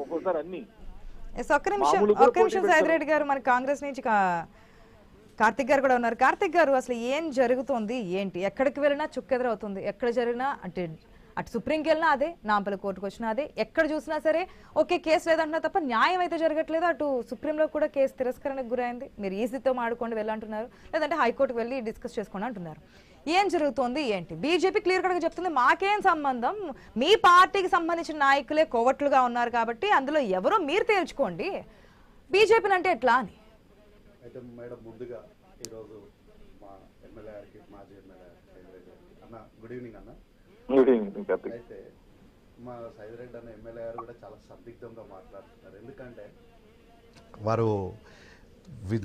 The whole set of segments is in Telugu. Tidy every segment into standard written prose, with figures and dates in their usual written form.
ఒక్కోసారి అన్ని. ఒక్క నిమిషం సైద్ రెడ్డి గారు, మన కాంగ్రెస్ నుంచి కార్తిక్ గారు కూడా ఉన్నారు. కార్తిక్ గారు, అసలు ఏం జరుగుతుంది ఏంటి? ఎక్కడికి వెళ్ళినా చుక్కెదురవుతుంది. ఎక్కడ జరిగినా అంటే అటు సుప్రీంకి వెళ్ళినా అదే, నాంపల్లి కోర్టుకు వచ్చినా అదే, ఎక్కడ చూసినా సరే ఓకే కేసు లేదంటున్నా తప్ప న్యాయం అయితే జరగట్లేదు. అటు సుప్రీంలో కూడా కేసు తిరస్కరణకు గురైంది. మీరు ఈసీతో మాడుకోండి వెళ్ళంటున్నారు, లేదంటే హైకోర్టుకు వెళ్ళి డిస్కస్ చేసుకోండి అంటున్నారు. ఏం జరుగుతోంది ఏంటి? బీజేపీ క్లియర్ కట్గా చెప్తుంది మాకేం సంబంధం, మీ పార్టీకి సంబంధించిన నాయకులే కోవట్లుగా ఉన్నారు కాబట్టి అందులో ఎవరో మీరు తేల్చుకోండి, బీజేపీని అంటే ఎట్లా అని. అయితే మేడం, ముందుగా ఈరోజు మా ఎమ్మెల్యే గారికి, మాజీ ఎమ్మెల్యే అన్న, గుడ్ ఈవినింగ్ అన్న. అయితే మా సైదిరెడ్డి అన్న ఎమ్మెల్యే గారు కూడా చాలా సందిగ్ధంగా మాట్లాడుతున్నారు. ఎందుకంటే వారు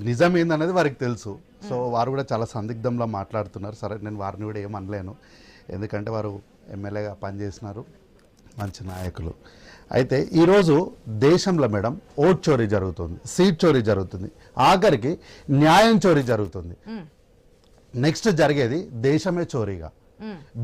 నిజం ఏందనేది వారికి తెలుసు. సో వారు కూడా చాలా సందిగ్ధంలో మాట్లాడుతున్నారు. సరే, నేను వారిని కూడా ఏం అనలేను, ఎందుకంటే వారు ఎమ్మెల్యేగా పనిచేసినారు, మంచి నాయకులు. అయితే ఈరోజు దేశంలో మేడం ఓట్ చోరీ జరుగుతుంది, సీట్ చోరీ జరుగుతుంది, ఆఖరికి న్యాయం చోరీ జరుగుతుంది. నెక్స్ట్ జరిగేది దేశమే చోరీగా.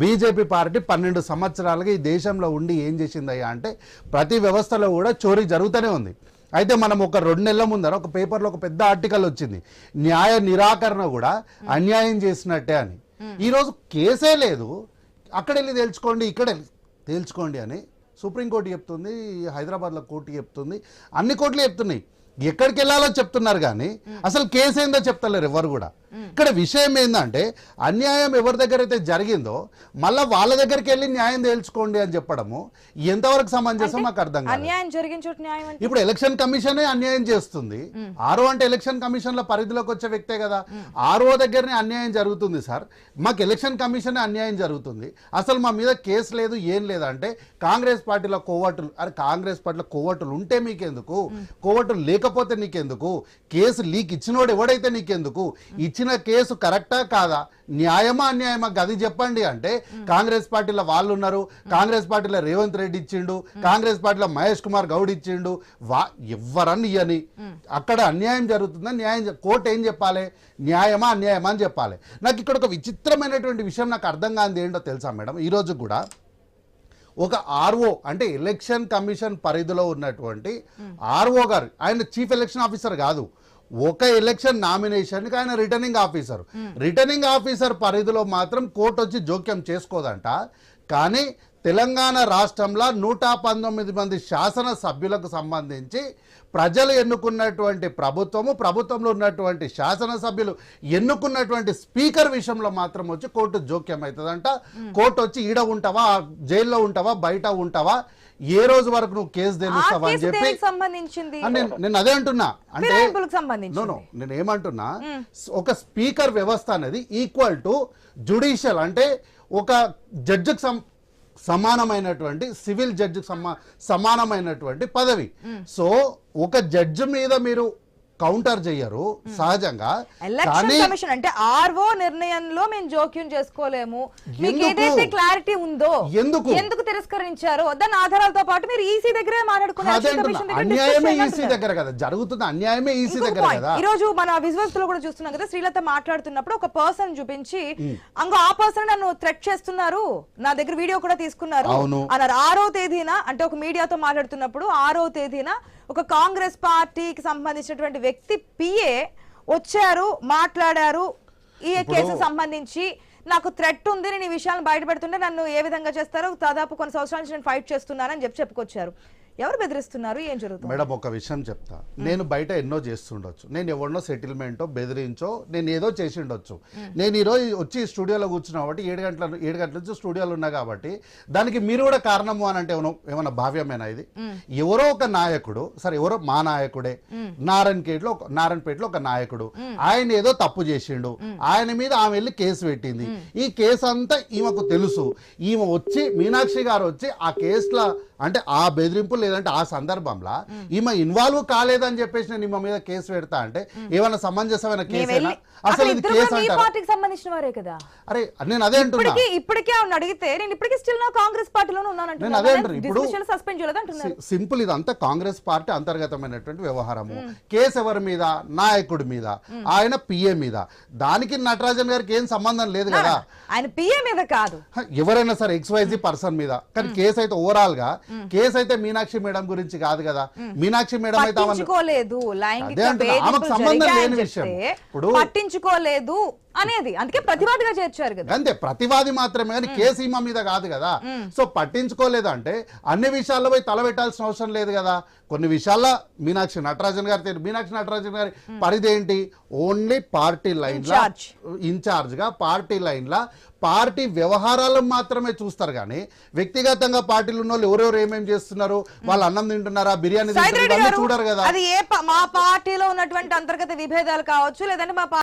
బీజేపీ పార్టీ 12 సంవత్సరాలుగా ఈ దేశంలో ఉండి ఏం చేసిందయ్యా అంటే ప్రతి వ్యవస్థలో కూడా చోరీ జరుగుతూనే ఉంది. అయితే మనం ఒక 2 నెలల ముందర ఒక పేపర్లో ఒక పెద్ద ఆర్టికల్ వచ్చింది, న్యాయ నిరాకరణ కూడా అన్యాయం చేసినట్టే అని. ఈరోజు కేసే లేదు, అక్కడ వెళ్ళి తేల్చుకోండి, ఇక్కడ తేల్చుకోండి అని సుప్రీంకోర్టు చెప్తుంది, హైదరాబాద్లో కోర్టు చెప్తుంది, అన్ని కోర్టులు చెప్తున్నాయి. ఎక్కడికి వెళ్ళాలో చెప్తున్నారు కానీ అసలు కేసు ఏందో చెప్తలేరు ఎవరు కూడా. ఇక్కడ విషయం ఏంటంటే అన్యాయం ఎవరి దగ్గర అయితే జరిగిందో మళ్ళీ వాళ్ళ దగ్గరికి వెళ్ళి న్యాయం తేల్చుకోండి అని చెప్పడము ఎంతవరకు సమంజసం మాకు అర్థం కాదు. ఇప్పుడు ఎలక్షన్ కమిషనే అన్యాయం చేస్తుంది. ఆర్ఓ అంటే ఎలక్షన్ కమిషన్ల పరిధిలోకి వచ్చే వ్యక్తే కదా. ఆర్ఓ దగ్గరనే అన్యాయం జరుగుతుంది సార్, మాకు ఎలక్షన్ కమిషనే అన్యాయం జరుగుతుంది, అసలు మా మీద కేసు లేదు ఏం లేదంటే కాంగ్రెస్ పార్టీలో కోవటులు. అరే కాంగ్రెస్ పార్టీలో కోవటులు ఉంటే మీకెందుకు, కోవటులు లేకపోతే నీకెందుకు, కేసు లీక్ ఇచ్చినోడు ఎవడైతే నీకెందుకు, ఇచ్చిన కేసు కరెక్టా కాదా, న్యాయమా అన్యాయమా గది చెప్పండి అంటే కాంగ్రెస్ పార్టీలో వాళ్ళు ఉన్నారు, కాంగ్రెస్ పార్టీలో రేవంత్ రెడ్డి ఇచ్చిండు, కాంగ్రెస్ పార్టీలో మహేష్ కుమార్ గౌడ్ ఇచ్చిండు, ఎవరని ఇయ్యని. అక్కడ అన్యాయం జరుగుతుందా, న్యాయం కోర్టు ఏం చెప్పాలి, న్యాయమా అన్యాయమా అని చెప్పాలి. నాకు ఇక్కడ ఒక విచిత్రమైనటువంటి విషయం నాకు అర్థం కానిది ఏంటో తెలుసా మేడం, ఈరోజు కూడా ఒక ఆర్ఓ అంటే ఎలక్షన్ కమిషన్ పరిధిలో ఉన్నటువంటి ఆర్ఓ గారు, ఆయన చీఫ్ ఎలక్షన్ ఆఫీసర్ కాదు, ఒక ఎలక్షన్ నామినేషన్కి ఆయన రిటర్నింగ్ ఆఫీసర్. రిటర్నింగ్ ఆఫీసర్ పరిధిలో మాత్రం కోర్టు వచ్చి జోక్యం చేసుకోదంట. కానీ తెలంగాణ రాష్ట్రంలో 119 మంది శాసన సభ్యులకు సంబంధించి ప్రజలు ఎన్నుకున్నటువంటి ప్రభుత్వంలో ఉన్నటువంటి శాసనసభ్యులు ఎన్నుకున్నటువంటి స్పీకర్ విషయంలో మాత్రం వచ్చి కోర్టు జోక్యం అవుతుందంట. కోర్టు వచ్చి ఈడ ఉంటావా, జైల్లో ఉంటావా, బయట ఉంటావా, ఏ రోజు వరకు నువ్వు కేసు తెలుస్తావా అని చెప్పి నేను అదే అంటున్నా. అంటే నేను ఏమంటున్నా, ఒక స్పీకర్ వ్యవస్థ అనేది ఈక్వల్ టు జుడిషియల్, అంటే ఒక జడ్జికి సమానమైనటువంటి సివిల్ జడ్జికి సమానమైనటువంటి పదవి. సో ఒక జడ్జి మీద మీరు కౌంటర్ చేయరు సహజంగా. ఎలక్షన్ కమిషన్ అంటే ఆర్ఓ నిర్ణయంలో మేము జోక్యం చేసుకోలేము, మీకు ఏదైతే క్లారిటీ ఉందో ఎందుకు తిరస్కరించారో దాని ఆధారాలతో పాటు మీరు ఈసీ దగ్గరే మాట్లాడుకున్నారు. అన్యాయమే ఈసీ దగ్గర కదా జరుగుతుంది, అన్యాయమే ఈసీ దగ్గర కదా. ఈ రోజు మన విజువల్స్ లో కూడా చూస్తున్నాం కదా, శ్రీలత మాట్లాడుతున్నప్పుడు ఒక పర్సన్ చూపించి అంగో ఆ పర్సన్ నన్ను థ్రెట్ చేస్తున్నారు, నా దగ్గర వీడియో కూడా తీసుకున్నారు అన్నారు. 6వ తేదీన అంటే ఒక మీడియాతో మాట్లాడుతున్నప్పుడు 6వ తేదీన ఒక కాంగ్రెస్ పార్టీకి సంబంధించినటువంటి వ్యక్తి పిఏ వచ్చారు, మాట్లాడారు, ఈ కేసు సంబంధించి నాకు థ్రెట్ ఉంది, నేను ఈ విషయాలను బయటపెడుతుంటే నన్ను ఏ విధంగా చేస్తారో దాదాపు కొన్ని సంవత్సరాల నుంచి నేను ఫైట్ చేస్తున్నానని చెప్పుకొచ్చారు. ఎవరు బెదిరిస్తున్నారు, ఏం జరుగుతుంది మేడం? ఒక విషయం చెప్తా, నేను బయట ఎన్నో చేస్తుండొచ్చు, నేను ఎవరినో సెటిల్మెంటో బెదిరించో నేను ఏదో చేసి ఉండొచ్చు. నేను ఈరోజు వచ్చి స్టూడియోలో కూర్చున్నా కాబట్టి 7 గంటల నుంచి స్టూడియోలో ఉన్నా కాబట్టి దానికి మీరు కూడా కారణము అని అంటే ఏమన్నా భావ్యమేనా? ఇది ఎవరో ఒక నాయకుడు, సరే ఎవరో మా నాయకుడే, నారాయణపేటలో ఒక నాయకుడు, ఆయన ఏదో తప్పు చేసిండు, ఆయన మీద ఆమె వెళ్ళి కేసు పెట్టింది. ఈ కేసు అంతా ఈమెకు తెలుసు, ఈమె వచ్చి మీనాక్షి గారు వచ్చి ఆ కేసులో అంటే ఆ బెదిరింపు లేదంటే ఆ సందర్భంలో ఈమె ఇన్వాల్వ్ కాలేదని చెప్పేసి నేను ఈమె మీద కేసు పెడతా అంటే ఏమైనా సమంజసమైన కేసు? అసలు ఇది కేసు పార్టీకి సంబంధించిన వారే కదా. అరే నేను అదే అంటున్నా, ఇప్పటికే అడిగితే నేను ఇప్పటికీ స్టిల్ నా కాంగ్రెస్ పార్టీలోనే ఉన్నాను. నేను అదే అంటున్నా. ఇప్పుడు సింపుల్, ఇదంతా కాంగ్రెస్ పార్టీ అంతర్గతమైనటువంటి వ్యవహారము. కేసు ఎవరి మీద? నాయకుడి మీద, ఆయన పిఏ మీద. దానికి నటరాజన్ గారికి ఏం సంబంధం లేదు కదా. ఆయన పిఏ మీద కాదు, ఎవరైనా సరే XYZ పర్సన్ మీద. కానీ కేసు అయితే ఓవరాల్ గా కేసు అయితే మీనాక్షి మీనాక్షి మేడం గురించి కాదు కదా. మీనాక్షి మేడం అయితే పట్టించుకోలేదు, లైంగిక ఆమెకు సంబంధం లేని విషయం. ఇప్పుడు పట్టించుకోలేదు అనేది అందుకే ప్రతివాదిగా చేర్చారు కదా. అంతే, ప్రతివాది మాత్రమే కానీ కేసు ఈమె మీద కాదు కదా. సో పట్టించుకోలేదు అంటే అన్ని విషయాల్లో పోయి తల పెట్టాల్సిన అవసరం లేదు కదా. కొన్ని విషయాల్లో మీనాక్షి నటరాజన్ గారి పరిధి ఏంటి? ఓన్లీ పార్టీ లైన్ ఇన్ఛార్జ్ గా పార్టీ లైన్ లా పార్టీ వ్యవహారాలను మాత్రమే చూస్తారు కానీ వ్యక్తిగతంగా పార్టీలు ఉన్న వాళ్ళు ఎవరెవరు ఏమేమి చేస్తున్నారు, వాళ్ళు అన్నం తింటున్నారా, బిర్యానీ తింటున్నారా చూడరు కదా. అది మా పార్టీలో ఉన్నటువంటి అంతర్గత విభేదాలు కావచ్చు, లేదంటే మా